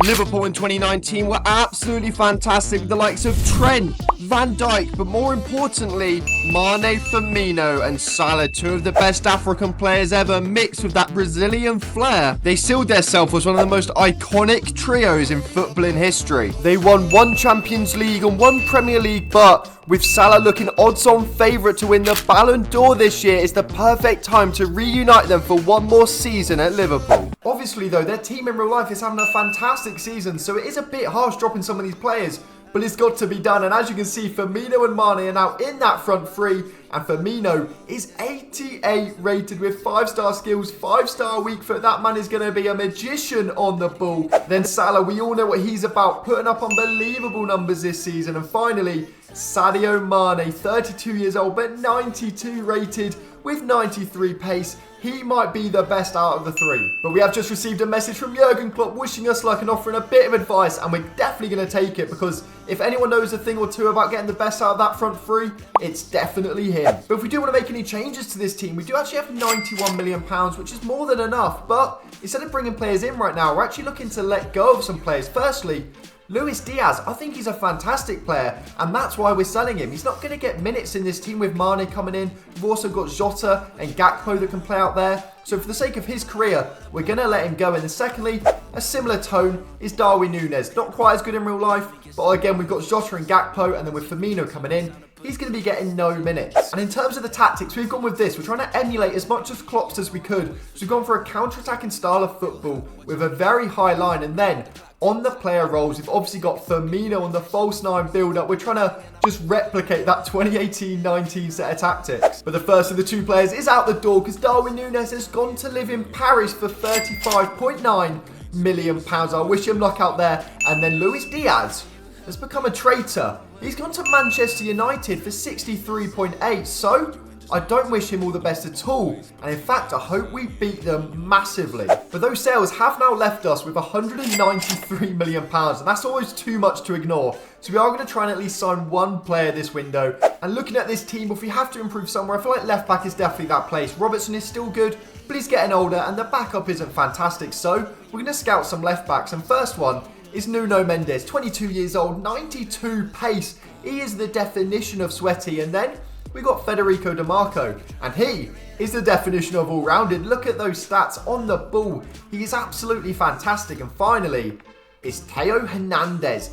Liverpool in 2019 were absolutely fantastic with the likes of Trent, Van Dijk, but more importantly, Mane, Firmino and Salah, two of the best African players ever, mixed with that Brazilian flair. They sealed themselves as one of the most iconic trios in footballing history. They won one Champions League and one Premier League, but with Salah looking odds-on favourite to win the Ballon d'Or this year, it's the perfect time to reunite them for one more season at Liverpool. Obviously though, their team in real life is having a fantastic season, so it is a bit harsh dropping some of these players, but it's got to be done. And as you can see, Firmino and Mane are now in that front three, and Firmino is 88 rated with 5-star skills, 5-star weak foot. That man is going to be a magician on the ball. Then Salah, we all know what he's about, putting up unbelievable numbers this season. And finally, Sadio Mané, 32 years old, but 92 rated with 93 pace. He might be the best out of the three. But we have just received a message from Jurgen Klopp wishing us luck and offering a bit of advice, and we're definitely going to take it, because if anyone knows a thing or two about getting the best out of that front three, it's definitely him. But if we do want to make any changes to this team, we do actually have £91 million, which is more than enough. But instead of bringing players in right now, we're actually looking to let go of some players. Firstly, Luis Diaz, I think he's a fantastic player, and that's why we're selling him. He's not going to get minutes in this team with Mane coming in. We've also got Jota and Gakpo that can play out there. So for the sake of his career, we're going to let him go. And then secondly, a similar tone is Darwin Núñez. Not quite as good in real life, but again, we've got Jota and Gakpo, and then with Firmino coming in, he's going to be getting no minutes. And in terms of the tactics, we've gone with this. We're trying to emulate as much as Klopp's as we could. So we've gone for a counter-attacking style of football with a very high line, and then on the player roles, we've obviously got Firmino on the false nine build-up. We're trying to just replicate that 2018-19 set of tactics. But the first of the two players is out the door, because Darwin Núñez has gone to live in Paris for £35.9 million. I wish him luck out there. And then Luis Diaz has become a traitor. He's gone to Manchester United for 63.8. So I don't wish him all the best at all, and in fact I hope we beat them massively. But those sales have now left us with £193 million, and that's always too much to ignore. So we are going to try and at least sign one player this window. And looking at this team, if we have to improve somewhere, I feel like left back is definitely that place. Robertson is still good, but he's getting older and the backup isn't fantastic. So we're going to scout some left backs, and first one is Nuno Mendes, 22 years old, 92 pace. He is the definition of sweaty. And then we got Federico Di Marco, and he is the definition of all-rounded. Look at those stats on the ball. He is absolutely fantastic. And finally, it's Theo Hernandez,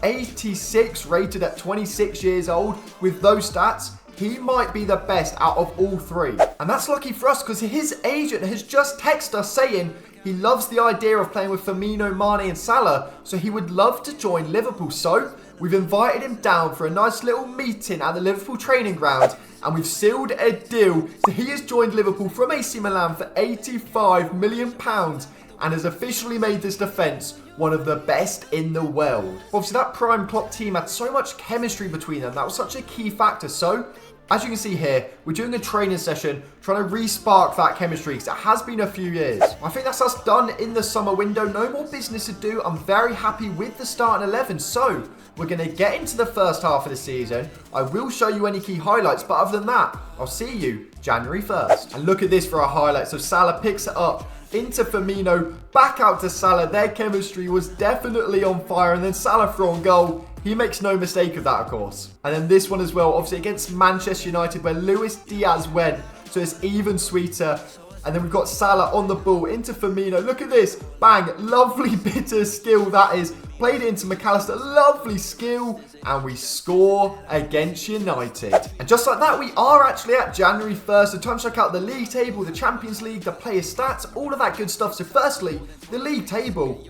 86 rated at 26 years old. With those stats, he might be the best out of all three. And that's lucky for us, because his agent has just texted us saying he loves the idea of playing with Firmino, Mane and Salah, so he would love to join Liverpool. So we've invited him down for a nice little meeting at the Liverpool training ground, and we've sealed a deal. So he has joined Liverpool from AC Milan for £85 million and has officially made this defence one of the best in the world. Obviously, that prime Klopp team had so much chemistry between them. That was such a key factor. So as you can see here, we're doing a training session, trying to re-spark that chemistry, because it has been a few years. I think that's us done in the summer window. No more business to do. I'm very happy with the starting 11. So we're going to get into the first half of the season. I will show you any key highlights, but other than that, I'll see you January 1st. And look at this for our highlights. So Salah picks it up into Firmino, back out to Salah. Their chemistry was definitely on fire, and then Salah throwing goal. He makes no mistake of that, of course. And then this one as well, obviously against Manchester United, where Luis Diaz went, so it's even sweeter. And then we've got Salah on the ball into Firmino. Look at this. Bang. Lovely bit of skill that is. Played it into McAllister. Lovely skill. And we score against United. And just like that, we are actually at January 1st. So time to check out the league table, the Champions League, the player stats, all of that good stuff. So firstly, the league table.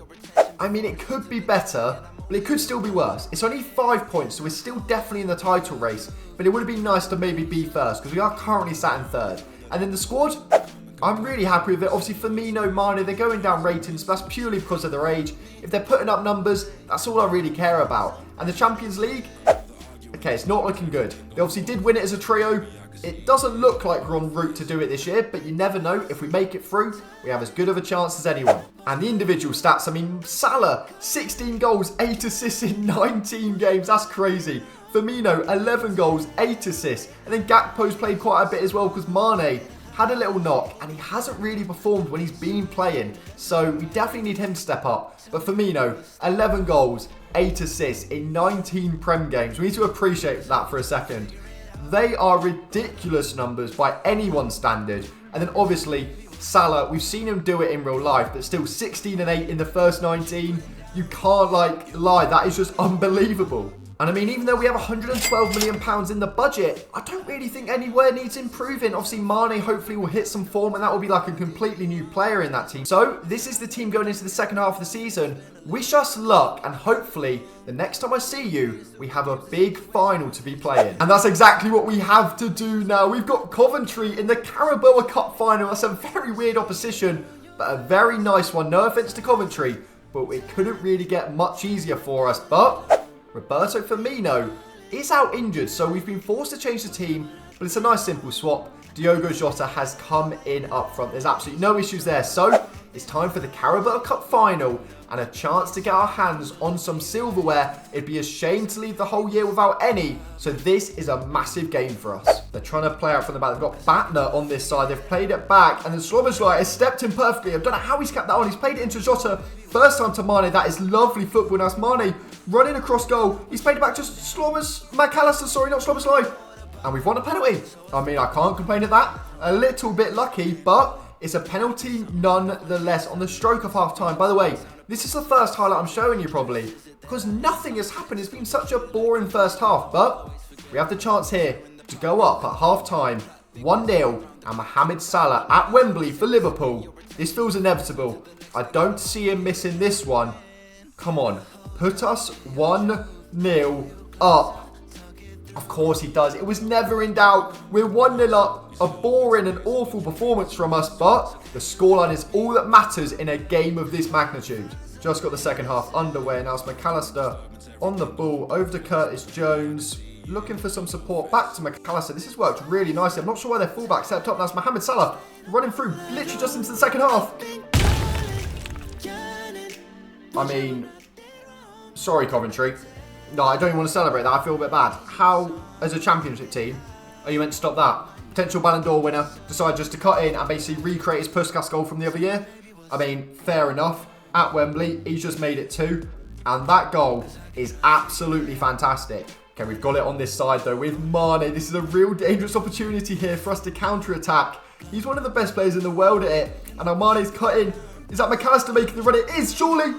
I mean, it could be better, but it could still be worse. It's only 5 points, so we're still definitely in the title race. But it would have been nice to maybe be first, because we are currently sat in third. And then the squad, I'm really happy with it. Obviously, Firmino, Mane, they're going down ratings, but that's purely because of their age. If they're putting up numbers, that's all I really care about. And the Champions League, okay, it's not looking good. They obviously did win it as a trio. It doesn't look like we're en route to do it this year, but you never know. If we make it through, we have as good of a chance as anyone. And the individual stats, I mean, Salah, 16 goals, 8 assists in 19 games. That's crazy. Firmino, 11 goals, 8 assists. And then Gakpo's played quite a bit as well, because Mane had a little knock, and he hasn't really performed when he's been playing. So we definitely need him to step up. But Firmino, 11 goals, 8 assists in 19 Prem games. We need to appreciate that for a second. They are ridiculous numbers by anyone's standard. And then obviously, Salah, we've seen him do it in real life, but still 16 and 8 in the first 19. You can't lie, that is just unbelievable. And I mean, even though we have £112 million in the budget, I don't really think anywhere needs improving. Obviously, Mane hopefully will hit some form, and that will be like a completely new player in that team. So, this is the team going into the second half of the season. Wish us luck, and hopefully, the next time I see you, we have a big final to be playing. And that's exactly what we have to do now. We've got Coventry in the Carabao Cup final. That's a very weird opposition, but a very nice one. No offence to Coventry, but it couldn't really get much easier for us. But Roberto Firmino is out injured, so we've been forced to change the team, but it's a nice simple swap. Diogo Jota has come in up front. There's absolutely no issues there. So it's time for the Carabao Cup final and a chance to get our hands on some silverware. It'd be a shame to leave the whole year without any, so this is a massive game for us. They're trying to play out from the back. They've got Batner on this side. They've played it back, and then Sloboslai has stepped in perfectly. I don't know how he's kept that on. He's played it into Jota. First time to Mane. That is lovely football. Now it's Mane running across goal. He's played it back to McAllister, sorry, not Sloboslai. And we've won a penalty. I mean, I can't complain at that. A little bit lucky, but it's a penalty nonetheless on the stroke of half time. By the way, this is the first highlight I'm showing you probably, because nothing has happened. It's been such a boring first half, but we have the chance here to go up at half time, 1-0, and Mohamed Salah at Wembley for Liverpool. This feels inevitable. I don't see him missing this one. Come on, put us 1-0 up. Of course he does. It was never in doubt. We're 1-0 up. A boring and awful performance from us, but the scoreline is all that matters in a game of this magnitude. Just got the second half underway. Now it's McAllister on the ball over to Curtis Jones. Looking for some support back to McAllister. This has worked really nicely. I'm not sure why their fullback stepped up. That's Mohamed Salah running through literally just into the second half. I mean, sorry Coventry. No, I don't even want to celebrate that. I feel a bit bad. How, as a championship team, are you meant to stop that? Potential Ballon d'Or winner decided just to cut in and basically recreate his Puskas goal from the other year. I mean, fair enough. At Wembley, he's just made it 2. And that goal is absolutely fantastic. Okay, we've got it on this side though with Mane. This is a real dangerous opportunity here for us to counter-attack. He's one of the best players in the world at it. And now Mane's cut in. Is that McAllister making the run? It is, surely.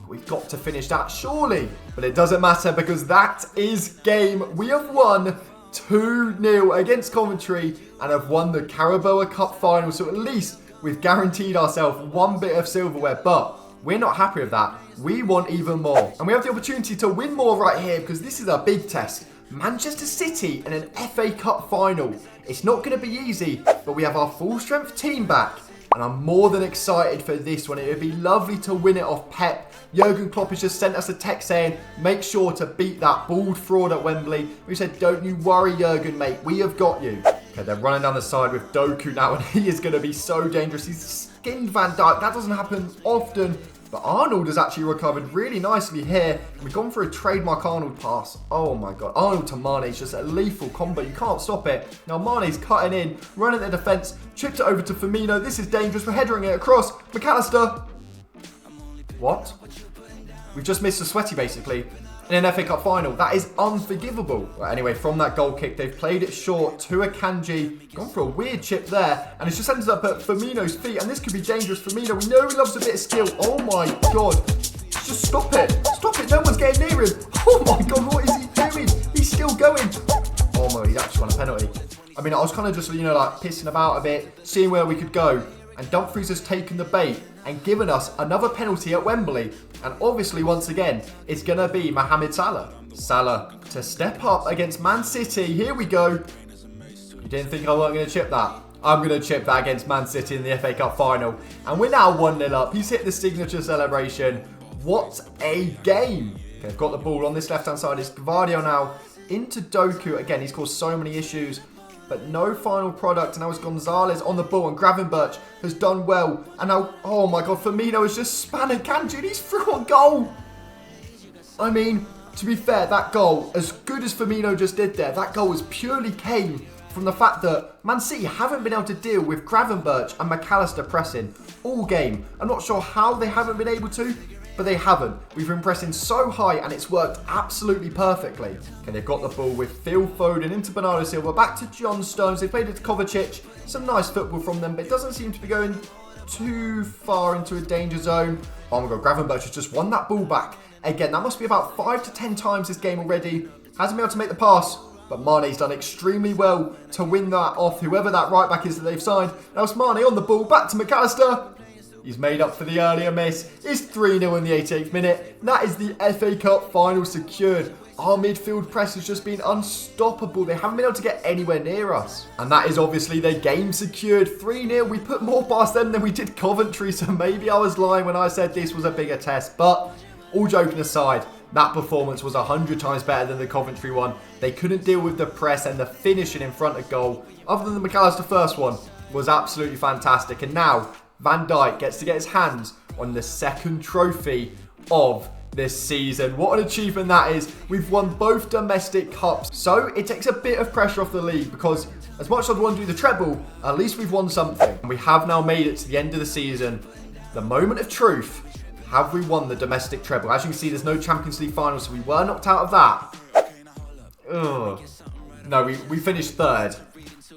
We've got to finish that, surely. But it doesn't matter because that is game. We have won 2-0 against Coventry and have won the Carabao Cup final. So at least we've guaranteed ourselves one bit of silverware. But we're not happy with that. We want even more. And we have the opportunity to win more right here because this is a big test. Manchester City in an FA Cup final. It's not going to be easy, but we have our full strength team back. And I'm more than excited for this one. It would be lovely to win it off Pep. Jurgen Klopp has just sent us a text saying, make sure to beat that bald fraud at Wembley. We said, don't you worry, Jurgen, mate. We have got you. Okay, they're running down the side with Doku now, and he is going to be so dangerous. He's skinned Van Dijk. That doesn't happen often. But Arnold has actually recovered really nicely here. We've gone for a trademark Arnold pass. Oh my God. Arnold to Mane is just a lethal combo. You can't stop it. Now Mane's cutting in, running the defence, chipped it over to Firmino. This is dangerous. We're headering it across. McAllister. What? We've just missed a sweaty basically in an FA Cup final. That is unforgivable. Well, anyway, from that goal kick, they've played it short to Akanji. Gone for a weird chip there. And it's just ended up at Firmino's feet. And this could be dangerers. Firmino, we know he loves a bit of skill. Oh my God. Just stop it. Stop it. No one's getting near him. Oh my God, what is he doing? He's still going. Oh my, he's actually won a penalty. I mean, I was kind of just, like pissing about a bit, seeing where we could go. And Dumfries has taken the bait and given us another penalty at Wembley. And obviously, once again, it's going to be Mohamed Salah. Salah to step up against Man City. Here we go. You didn't think I weren't going to chip that? I'm going to chip that against Man City in the FA Cup final. And we're now 1-0 up. He's hit the signature celebration. What a game. Okay, I've got the ball on this left-hand side. It's Gvardiol now into Doku. Again, he's caused so many issues. But no final product. And now it's Gonzalez on the ball. And Gravenberch has done well. And now, oh my God, Firmino has just spanned Akanji. And he's through on goal. I mean, to be fair, that goal, as good as Firmino just did there, that goal was purely came from the fact that Man City haven't been able to deal with Gravenberch and McAllister pressing all game. I'm not sure how they haven't been able to, but they haven't. We've been pressing so high and it's worked absolutely perfectly. Okay, they've got the ball with Phil Foden into Bernardo Silva, back to John Stones. They played it to Kovacic. Some nice football from them, but it doesn't seem to be going too far into a danger zone. Oh my god, Gravenberch has just won that ball back. Again, that must be about 5 to 10 times this game already. Hasn't been able to make the pass, but Mane's done extremely well to win that off whoever that right back is that they've signed. Now it's Mane on the ball, back to McAllister. He's made up for the earlier miss. It's 3-0 in the 88th minute. That is the FA Cup final secured. Our midfield press has just been unstoppable. They haven't been able to get anywhere near us. And that is obviously their game secured. 3-0. We put more past them than we did Coventry, so maybe I was lying when I said this was a bigger test. But all joking aside, that performance was 100 times better than the Coventry one. They couldn't deal with the press, and the finishing in front of goal, other than the McAllister first one, was absolutely fantastic. And now Van Dijk gets to get his hands on the second trophy of this season. What an achievement that is. We've won both domestic cups, so it takes a bit of pressure off the league, because as much as I'd want to do the treble, at least we've won something. And we have now made it to the end of the season. The moment of truth. Have we won the domestic treble? As you can see, there's no Champions League final, so we were knocked out of that. Ugh. No, we finished third,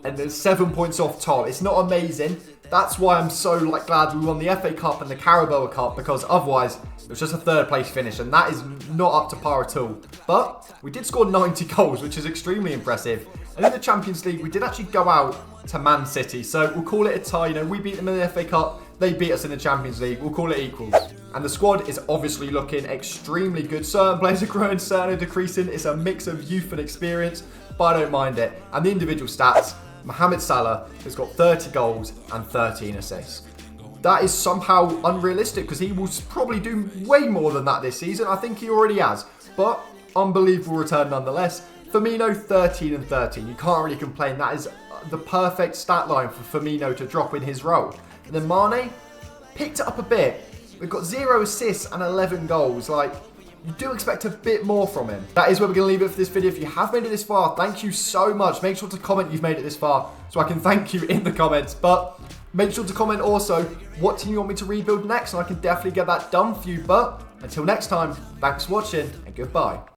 and there's 7 points off top. It's not amazing. That's why I'm so glad we won the FA Cup and the Carabao Cup, because otherwise it was just a third place finish, and that is not up to par at all. But we did score 90 goals, which is extremely impressive. And in the Champions League, we did actually go out to Man City, so we'll call it a tie. You know, we beat them in the FA Cup, they beat us in the Champions League. We'll call it equals. And the squad is obviously looking extremely good. Certain players are growing, certain are decreasing. It's a mix of youth and experience, but I don't mind it. And the individual stats, Mohamed Salah has got 30 goals and 13 assists. That is somehow unrealistic, because he will probably do way more than that this season. I think he already has, but unbelievable return nonetheless. Firmino, 13 and 13. You can't really complain. That is the perfect stat line for Firmino to drop in his role. And then Mane picked it up a bit. We've got 0 assists and 11 goals. You do expect a bit more from him. That is where we're going to leave it for this video. If you have made it this far, thank you so much. Make sure to comment you've made it this far so I can thank you in the comments. But make sure to comment also what team you want me to rebuild next, and I can definitely get that done for you. But until next time, thanks for watching and goodbye.